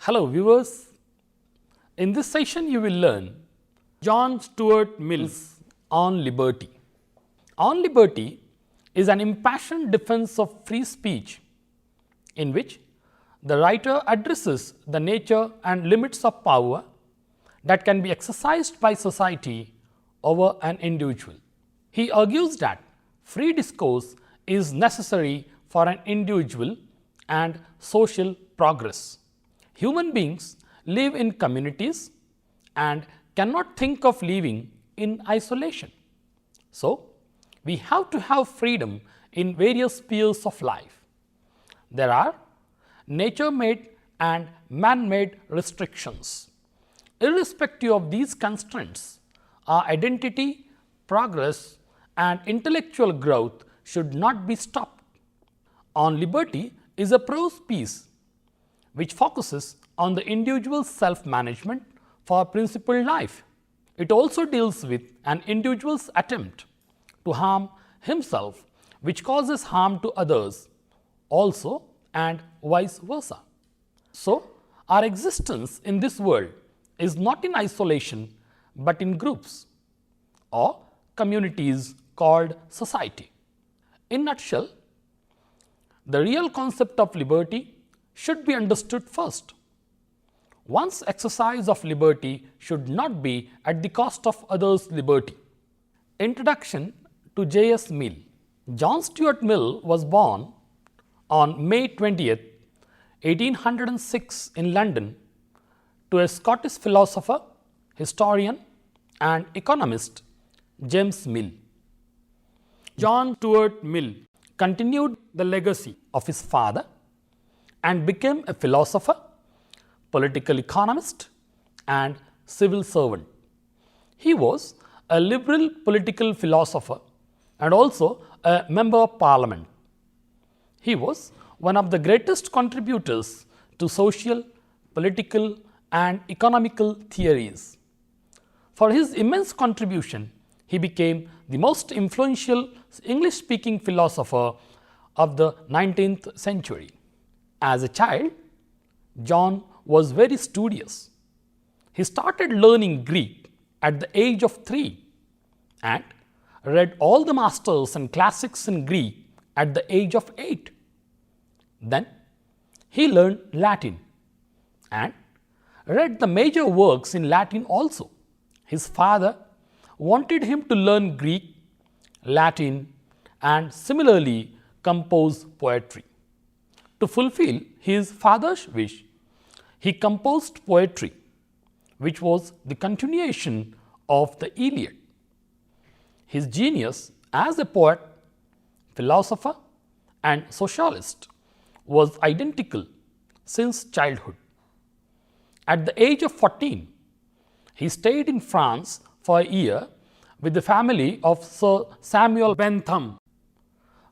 Hello viewers, in this session you will learn John Stuart Mill's On Liberty. On Liberty is an impassioned defense of free speech in which the writer addresses the nature and limits of power that can be exercised by society over an individual. He argues that free discourse is necessary for an individual and social progress. Human beings live in communities and cannot think of living in isolation. So, we have to have freedom in various spheres of life. There are nature-made and man-made restrictions. Irrespective of these constraints, our identity, progress and intellectual growth should not be stopped. On Liberty is a prose piece which focuses on the individual's self-management for principled life. It also deals with an individual's attempt to harm himself which causes harm to others also and vice versa. So, our existence in this world is not in isolation but in groups or communities called society. In a nutshell, the real concept of liberty should be understood first. One's exercise of liberty should not be at the cost of others' liberty. Introduction to J.S. Mill. John Stuart Mill was born on May 20th, 1806 in London to a Scottish philosopher, historian and economist, James Mill. John Stuart Mill continued the legacy of his father and became a philosopher, political economist and civil servant. He was a liberal political philosopher and also a member of parliament. He was one of the greatest contributors to social, political and economical theories. For his immense contribution, he became the most influential English-speaking philosopher of the 19th century. As a child, John was very studious. He started learning Greek at the age of 3 and read all the masters and classics in Greek at the age of 8. Then he learned Latin and read the major works in Latin also. His father wanted him to learn Greek, Latin and similarly compose poetry. To fulfill his father's wish, he composed poetry, which was the continuation of the Iliad. His genius as a poet, philosopher and socialist was identical since childhood. At the age of 14, he stayed in France for a year with the family of Sir Samuel Bentham,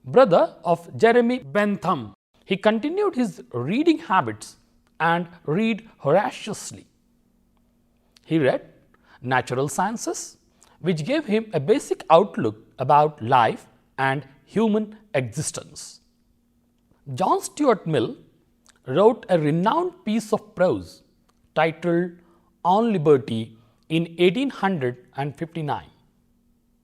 brother of Jeremy Bentham. He continued his reading habits and read voraciously. He read natural sciences, which gave him a basic outlook about life and human existence. John Stuart Mill wrote a renowned piece of prose titled On Liberty in 1859.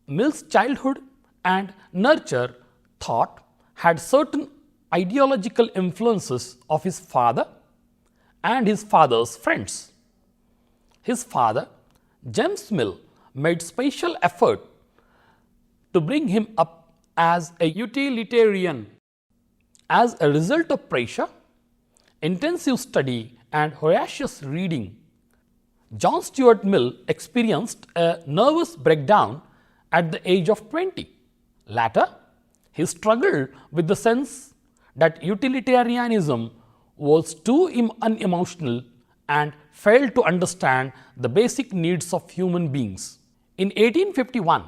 Mill's childhood and nurture thought had certain ideological influences of his father and his father's friends. His father, James Mill, made special effort to bring him up as a utilitarian. As a result of pressure, intensive study and voracious reading, John Stuart Mill experienced a nervous breakdown at the age of 20. Later, he struggled with the sense that utilitarianism was too unemotional and failed to understand the basic needs of human beings. In 1851,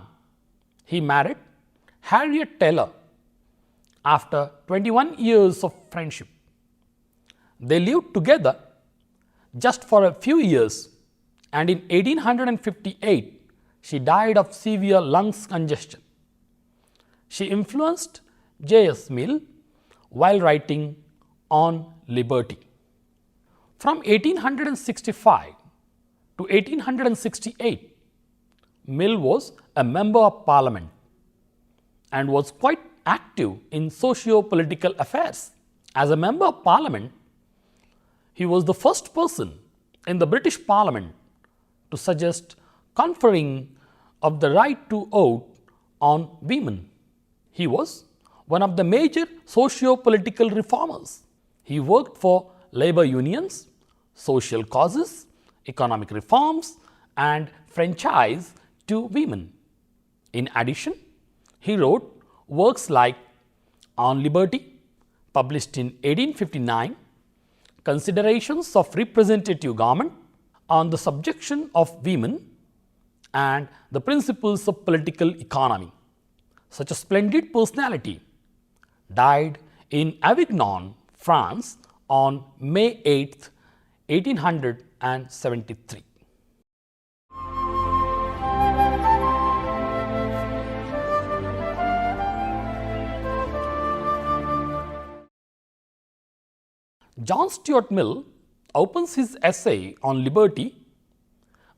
he married Harriet Taylor after 21 years of friendship. They lived together just for a few years and in 1858, she died of severe lung congestion. She influenced J.S. Mill while writing On Liberty. From 1865 to 1868, Mill was a member of parliament and was quite active in socio-political affairs. As a member of parliament, he was the first person in the British Parliament to suggest conferring of the right to vote on women. He was one of the major socio-political reformers. He worked for labor unions, social causes, economic reforms, and franchise to women. In addition, he wrote works like On Liberty, published in 1859, Considerations of Representative Government, On the Subjection of Women, and The Principles of Political Economy. Such a splendid personality died in Avignon, France on May 8, 1873. John Stuart Mill opens his essay on liberty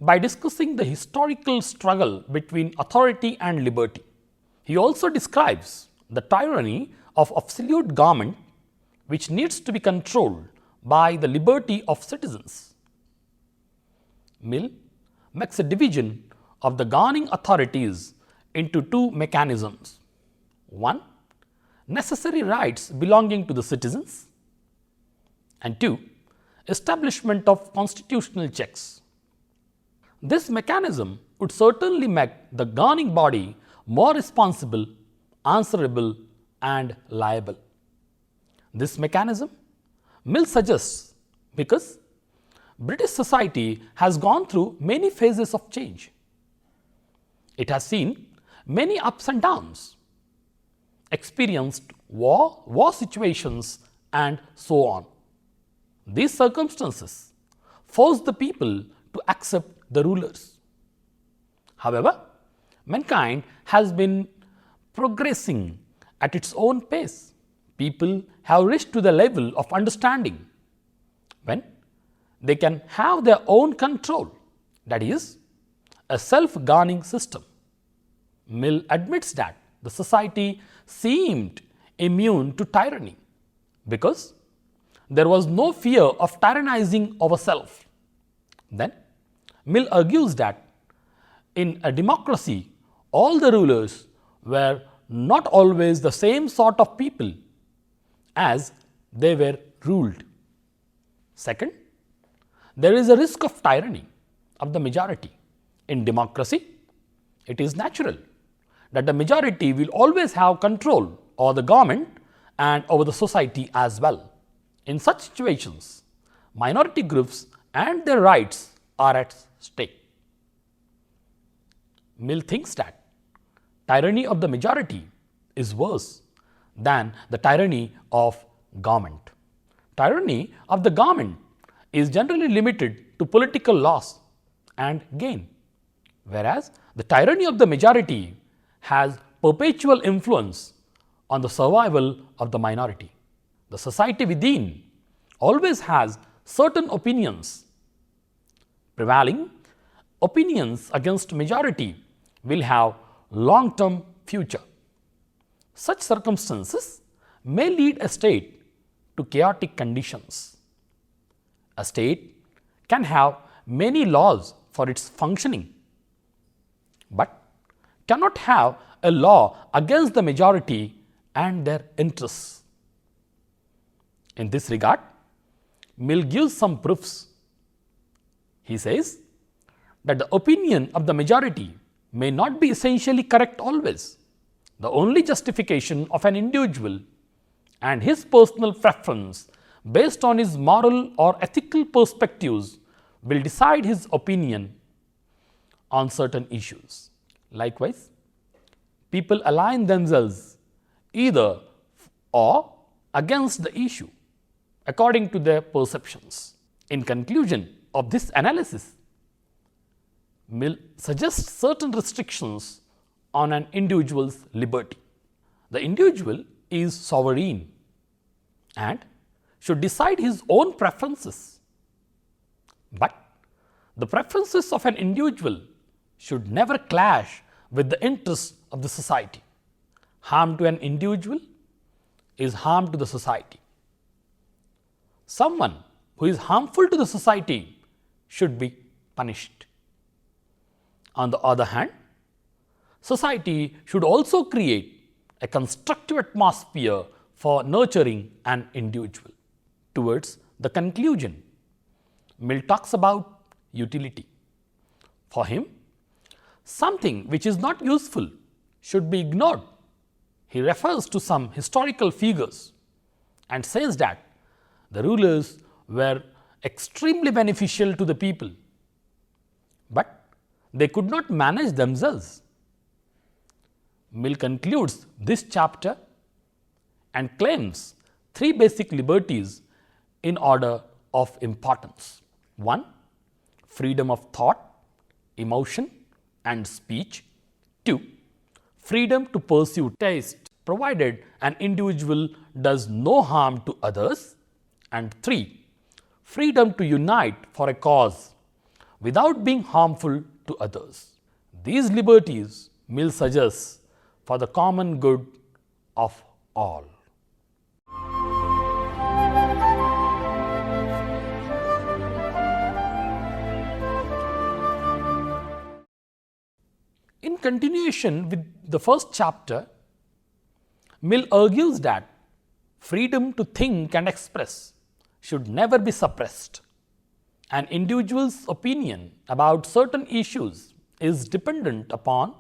by discussing the historical struggle between authority and liberty. He also describes the tyranny of absolute government, which needs to be controlled by the liberty of citizens. Mill makes a division of the governing authorities into two mechanisms. One, necessary rights belonging to the citizens, and two, establishment of constitutional checks. This mechanism would certainly make the governing body more responsible, answerable, and liable. This mechanism, Mill suggests, because British society has gone through many phases of change. It has seen many ups and downs, experienced war situations, and so on. These circumstances force the people to accept the rulers. However, mankind has been progressing at its own pace. People have reached to the level of understanding when they can have their own control, that is, a self-governing system. Mill admits that the society seemed immune to tyranny because there was no fear of tyrannizing over self. Then, Mill argues that in a democracy, all the rulers were not always the same sort of people as they were ruled. Second, there is a risk of tyranny of the majority. In democracy, it is natural that the majority will always have control over the government and over the society as well. In such situations, minority groups and their rights are at stake. Mill thinks that tyranny of the majority is worse than the tyranny of government. Tyranny of the government is generally limited to political loss and gain, whereas the tyranny of the majority has perpetual influence on the survival of the minority. The society within always has certain opinions. Prevailing opinions against majority will have long-term future. Such circumstances may lead a state to chaotic conditions. A state can have many laws for its functioning, but cannot have a law against the majority and their interests. In this regard, Mill gives some proofs. He says that the opinion of the majority may not be essentially correct always. The only justification of an individual and his personal preference based on his moral or ethical perspectives will decide his opinion on certain issues. Likewise, people align themselves either or against the issue according to their perceptions. In conclusion of this analysis, Mill suggests certain restrictions on an individual's liberty. The individual is sovereign and should decide his own preferences But the preferences of an individual should never clash with the interests of the society. Harm to an individual is harm to the society. Someone who is harmful to the society should be punished. On the other hand, society should also create a constructive atmosphere for nurturing an individual. Towards the conclusion, Mill talks about utility. For him, something which is not useful should be ignored. He refers to some historical figures and says that the rulers were extremely beneficial to the people, but they could not manage themselves. Mill concludes this chapter and claims three basic liberties in order of importance. 1. Freedom of thought, emotion and speech. 2. Freedom to pursue taste, provided an individual does no harm to others. And 3. Freedom to unite for a cause without being harmful to others. These liberties Mill suggests for the common good of all. In continuation with the first chapter, Mill argues that freedom to think and express should never be suppressed. An individual's opinion about certain issues is dependent upon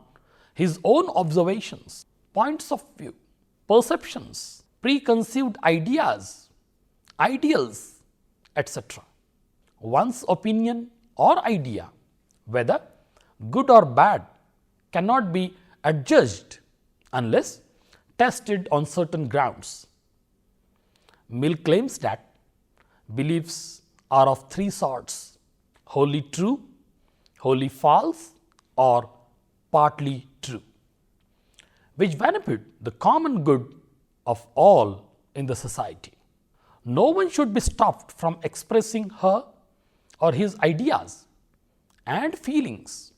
his own observations, points of view, perceptions, preconceived ideas, ideals, etc. One's opinion or idea, whether good or bad, cannot be adjudged unless tested on certain grounds. Mill claims that beliefs are of three sorts: wholly true, wholly false, or partly true, which benefit the common good of all in the society. No one should be stopped from expressing her or his ideas and feelings.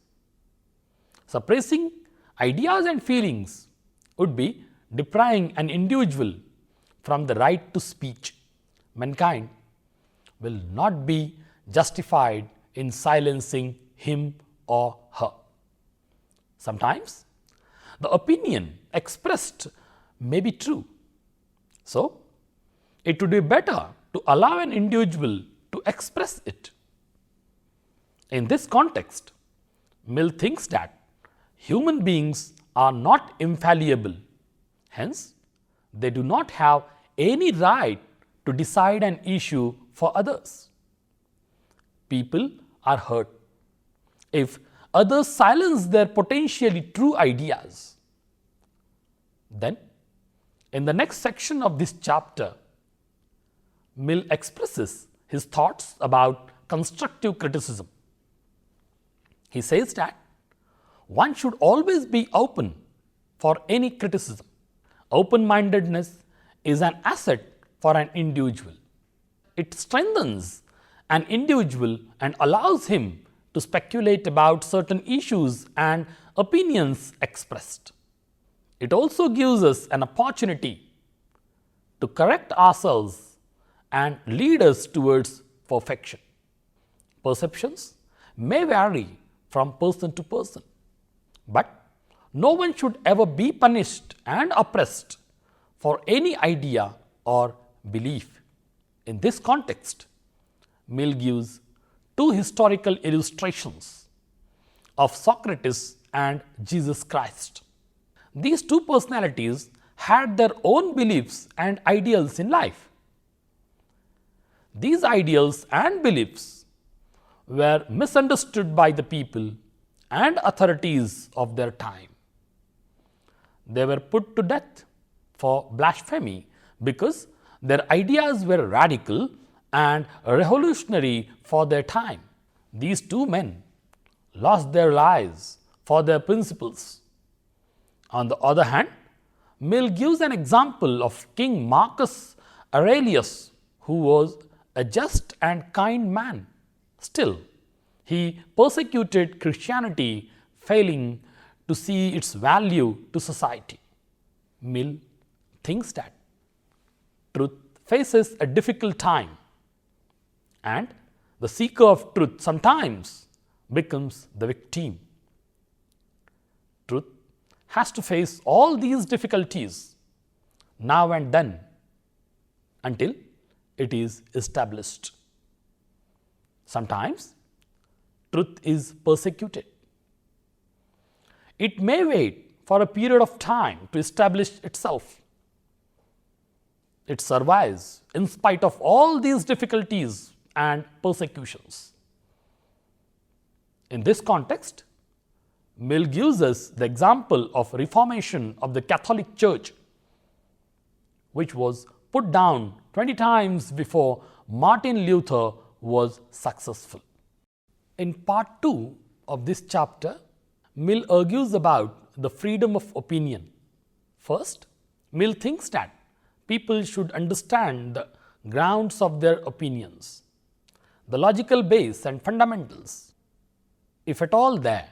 Suppressing ideas and feelings would be depriving an individual from the right to speech. Mankind will not be justified in silencing him or her. Sometimes the opinion expressed may be true, so it would be better to allow an individual to express it. In this context, Mill thinks that human beings are not infallible, hence they do not have any right to decide an issue for others. People are hurt if others silence their potentially true ideas. Then, in the next section of this chapter, Mill expresses his thoughts about constructive criticism. He says that one should always be open for any criticism. Open-mindedness is an asset for an individual. It strengthens an individual and allows him to speculate about certain issues and opinions expressed. It also gives us an opportunity to correct ourselves and lead us towards perfection. Perceptions may vary from person to person, but no one should ever be punished and oppressed for any idea or belief. In this context, Mill gives two historical illustrations of Socrates and Jesus Christ. These two personalities had their own beliefs and ideals in life. These ideals and beliefs were misunderstood by the people and authorities of their time. They were put to death for blasphemy because their ideas were radical and revolutionary for their time. These two men lost their lives for their principles. On the other hand, Mill gives an example of King Marcus Aurelius, who was a just and kind man. Still, he persecuted Christianity, failing to see its value to society. Mill thinks that truth faces a difficult time, and the seeker of truth sometimes becomes the victim. Truth has to face all these difficulties now and then until it is established. Sometimes truth is persecuted. It may wait for a period of time to establish itself. It survives in spite of all these difficulties and persecutions. In this context, Mill gives us the example of reformation of the Catholic Church, which was put down 20 times before Martin Luther was successful. In part 2 of this chapter, Mill argues about the freedom of opinion. First, Mill thinks that people should understand the grounds of their opinions, the logical base and fundamentals, if at all there,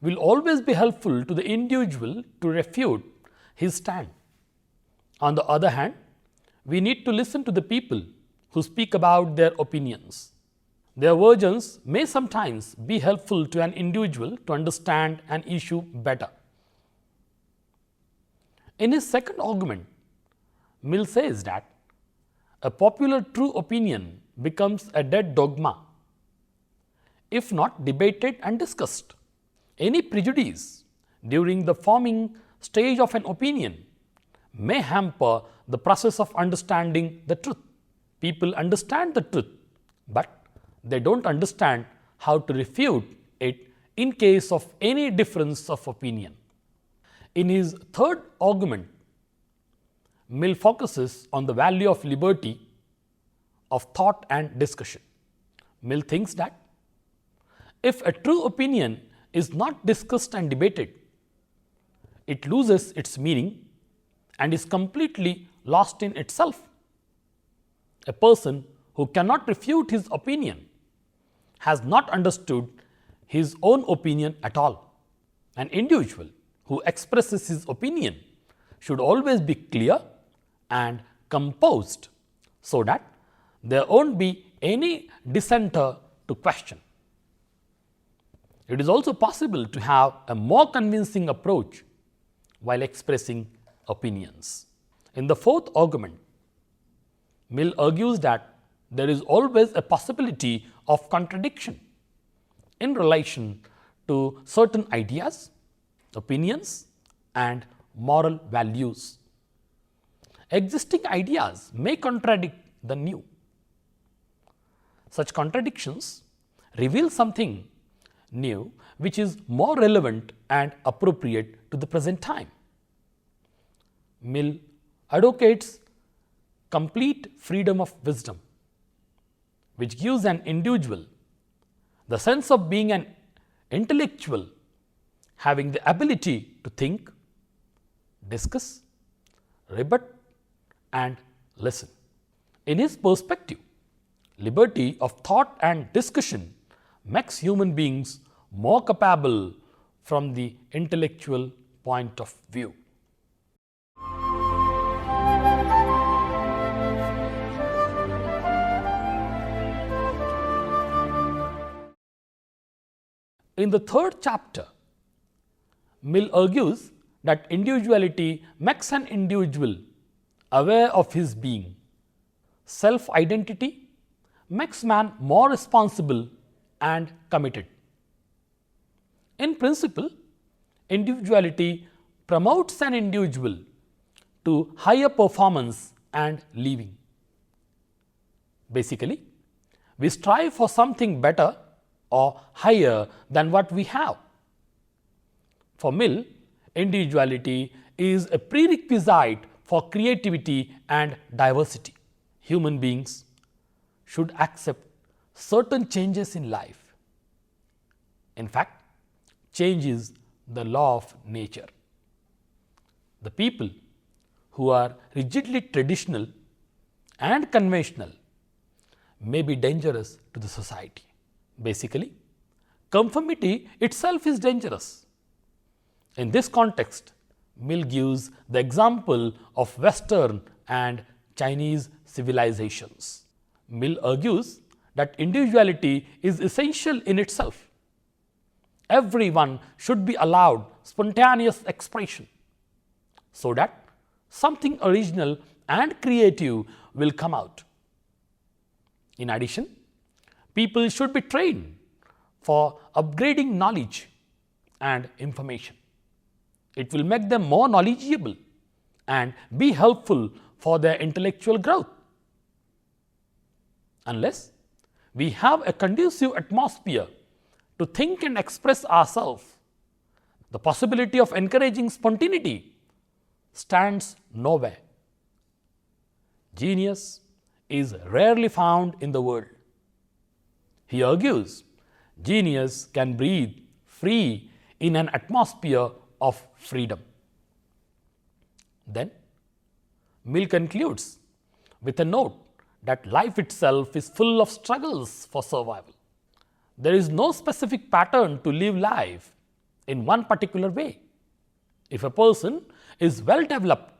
will always be helpful to the individual to refute his stand. On the other hand, we need to listen to the people who speak about their opinions. Their versions may sometimes be helpful to an individual to understand an issue better. In his second argument, Mill says that a popular true opinion becomes a dead dogma if not debated and discussed. Any prejudice during the forming stage of an opinion may hamper the process of understanding the truth. People understand the truth, but they don't understand how to refute it in case of any difference of opinion. In his third argument, Mill focuses on the value of liberty of thought and discussion. Mill thinks that if a true opinion is not discussed and debated, it loses its meaning and is completely lost in itself. A person who cannot refute his opinion has not understood his own opinion at all. An individual who expresses his opinion should always be clear and composed so that there won't be any dissenter to question. It is also possible to have a more convincing approach while expressing opinions. In the fourth argument, Mill argues that there is always a possibility of contradiction in relation to certain ideas, opinions, and moral values. Existing ideas may contradict the new. Such contradictions reveal something new which is more relevant and appropriate to the present time. Mill advocates complete freedom of wisdom, which gives an individual the sense of being an intellectual, having the ability to think, discuss, rebut, and listen. In his perspective, liberty of thought and discussion makes human beings more capable from the intellectual point of view. In the third chapter, Mill argues that individuality makes an individual aware of his being. Self-identity makes man more responsible and committed. In principle, individuality promotes an individual to higher performance and living. Basically, we strive for something better or higher than what we have. For Mill, individuality is a prerequisite for creativity and diversity. Human beings should accept certain changes in life. In fact, change is the law of nature. The people who are rigidly traditional and conventional may be dangerous to the society. Basically, conformity itself is dangerous. In this context, Mill gives the example of Western and Chinese civilizations. Mill argues that individuality is essential in itself. Everyone should be allowed spontaneous expression so that something original and creative will come out. In addition, people should be trained for upgrading knowledge and information. It will make them more knowledgeable and be helpful for their intellectual growth. Unless we have a conducive atmosphere to think and express ourselves, the possibility of encouraging spontaneity stands nowhere. Genius is rarely found in the world. He argues genius can breathe free in an atmosphere of freedom. Then, Mill concludes with a note that life itself is full of struggles for survival. There is no specific pattern to live life in one particular way. If a person is well developed,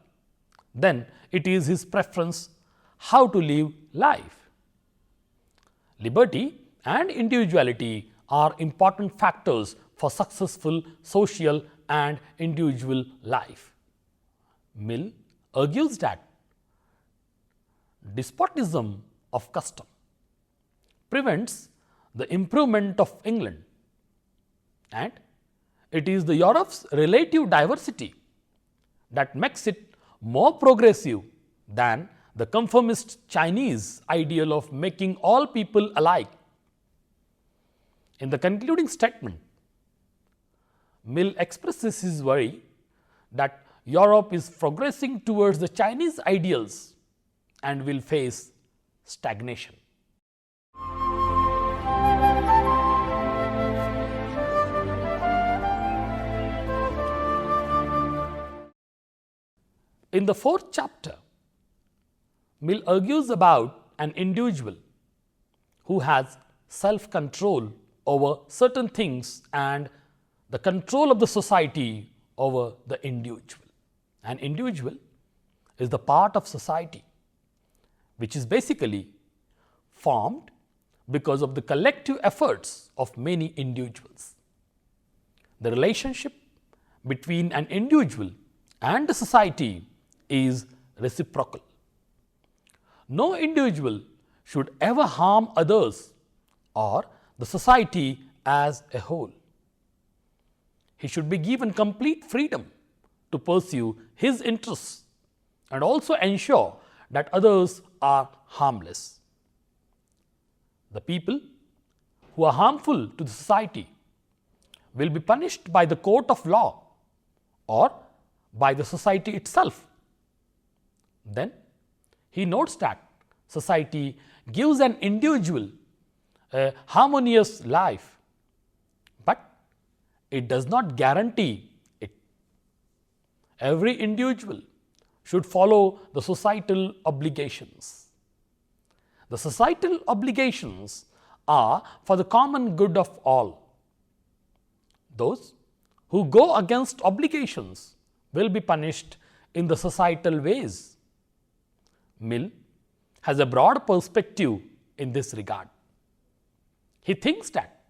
then it is his preference how to live life. Liberty and individuality are important factors for successful social and individual life. Mill argues that despotism of custom prevents the improvement of England, and it is the Europe's relative diversity that makes it more progressive than the conformist Chinese ideal of making all people alike. In the concluding statement, Mill expresses his worry that Europe is progressing towards the Chinese ideals and will face stagnation. In the fourth chapter, Mill argues about an individual who has self-control over certain things and the control of the society over the individual. An individual is the part of society which is basically formed because of the collective efforts of many individuals. The relationship between an individual and the society is reciprocal. No individual should ever harm others or the society as a whole. He should be given complete freedom to pursue his interests and also ensure that others are harmless. The people who are harmful to the society will be punished by the court of law or by the society itself. Then he notes that society gives an individual a harmonious life, but it does not guarantee it. Every individual should follow the societal obligations. The societal obligations are for the common good of all. Those who go against obligations will be punished in the societal ways. Mill has a broad perspective in this regard. He thinks that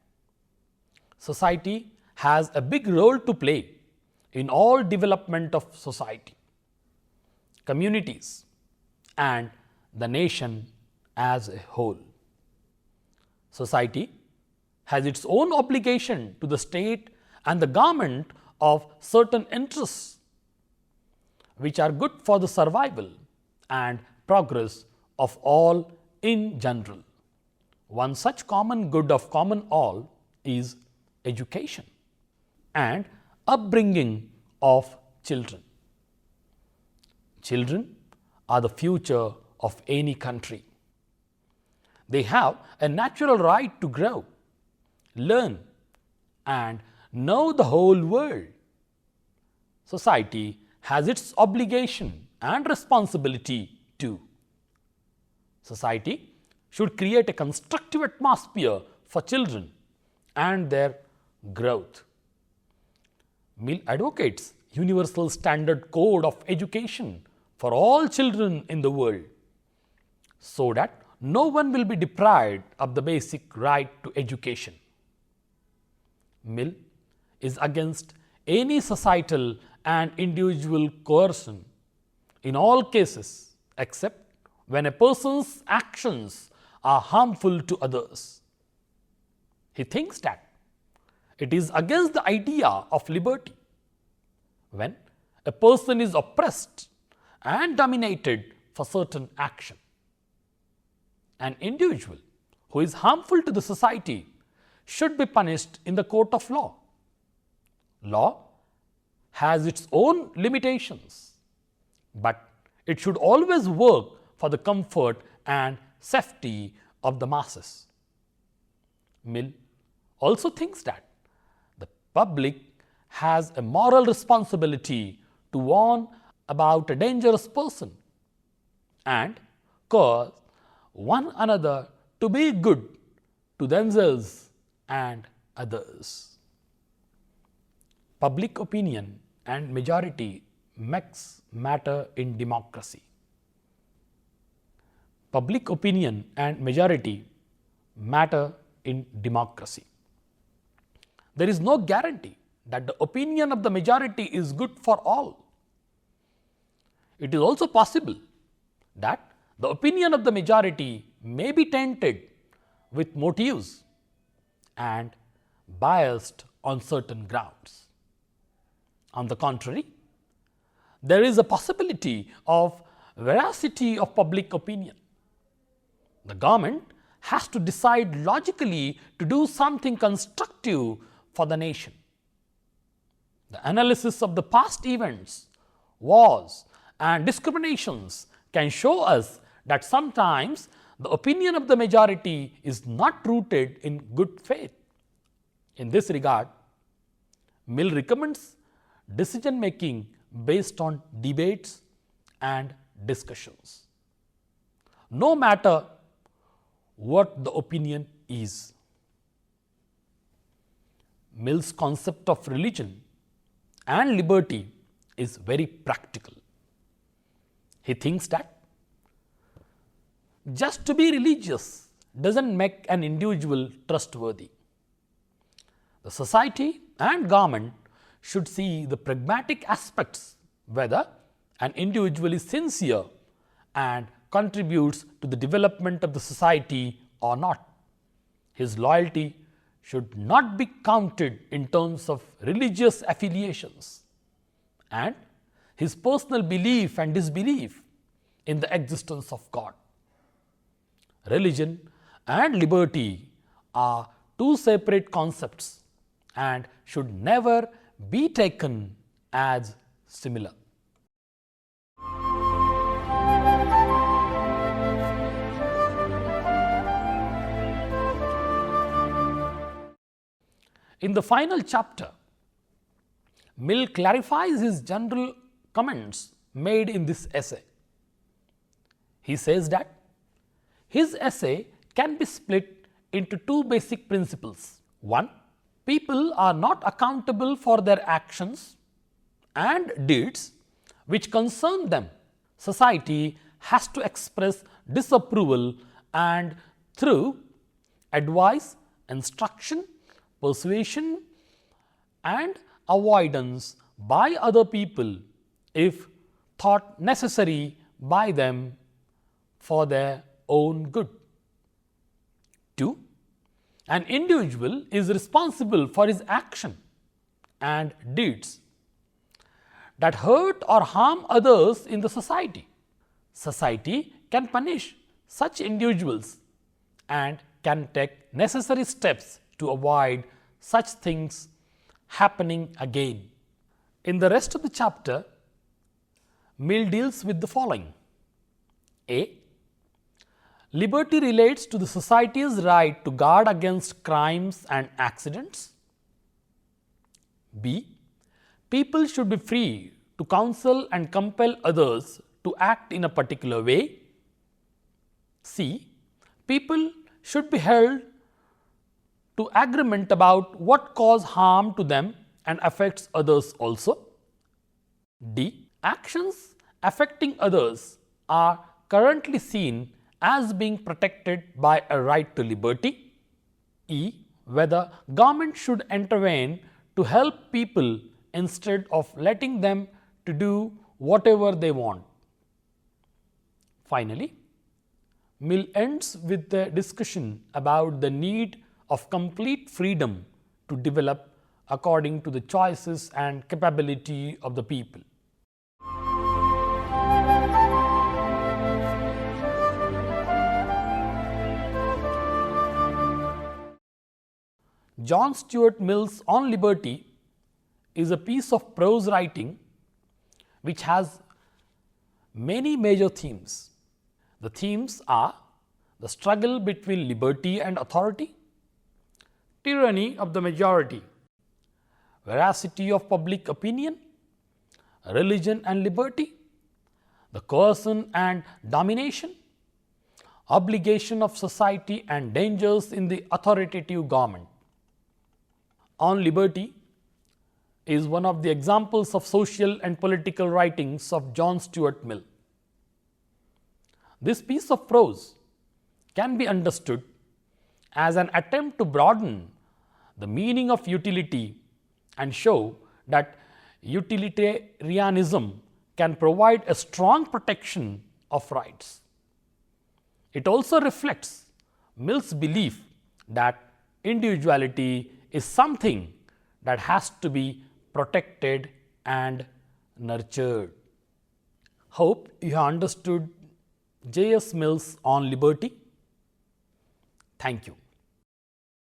society has a big role to play in all development of society, communities, and the nation as a whole. Society has its own obligation to the state and the government of certain interests which are good for the survival and progress of all in general. One such common good of common all is education and upbringing of children. Children are the future of any country. They have a natural right to grow, learn, and know the whole world. Society has its obligation and responsibility too. Society should create a constructive atmosphere for children and their growth. Mill advocates universal standard code of education for all children in the world, so that no one will be deprived of the basic right to education. Mill is against any societal and individual coercion in all cases except when a person's actions are harmful to others. He thinks that it is against the idea of liberty when a person is oppressed and dominated for certain action. An individual who is harmful to the society should be punished in the court of law. Law has its own limitations, but it should always work for the comfort and safety of the masses. Mill also thinks that the public has a moral responsibility to warn about a dangerous person and cause one another to be good to themselves and others. Public opinion and majority makes matter in democracy. Public opinion and majority matter in democracy. There is no guarantee that the opinion of the majority is good for all. It is also possible that the opinion of the majority may be tainted with motives and biased on certain grounds. On the contrary, there is a possibility of veracity of public opinion. The government has to decide logically to do something constructive for the nation. The analysis of the past events, wars, and discriminations can show us that sometimes the opinion of the majority is not rooted in good faith. In this regard, Mill recommends decision making based on debates and discussions, no matter what the opinion is. Mill's concept of religion and liberty is very practical. He thinks that just to be religious doesn't make an individual trustworthy. The society and government should see the pragmatic aspects, whether an individual is sincere and contributes to the development of the society or not. His loyalty should not be counted in terms of religious affiliations and his personal belief and disbelief in the existence of God. Religion and liberty are two separate concepts and should never be taken as similar. In the final chapter, Mill clarifies his general comments made in this essay. He says that his essay can be split into two basic principles. One, people are not accountable for their actions and deeds which concern them. Society has to express disapproval and through advice, instruction, persuasion and avoidance by other people if thought necessary by them for their own good. 2. An individual is responsible for his action and deeds that hurt or harm others in the society. Society can punish such individuals and can take necessary steps to avoid such things happening again. In the rest of the chapter, Mill deals with the following. A. Liberty relates to the society's right to guard against crimes and accidents. B. People should be free to counsel and compel others to act in a particular way. C. People should be held to agreement about what cause harm to them and affects others also. D. Actions affecting others are currently seen as being protected by a right to liberty. E. Whether government should intervene to help people instead of letting them to do whatever they want. Finally, Mill ends with the discussion about the need of complete freedom to develop according to the choices and capability of the people. John Stuart Mill's On Liberty is a piece of prose writing which has many major themes. The themes are the struggle between liberty and authority, tyranny of the majority, veracity of public opinion, religion and liberty, the coercion and domination, obligation of society and dangers in the authoritative government. On Liberty is one of the examples of social and political writings of John Stuart Mill. This piece of prose can be understood as an attempt to broaden the meaning of utility and show that utilitarianism can provide a strong protection of rights. It also reflects Mill's belief that individuality is something that has to be protected and nurtured. Hope you have understood J.S. Mill's On Liberty. Thank you.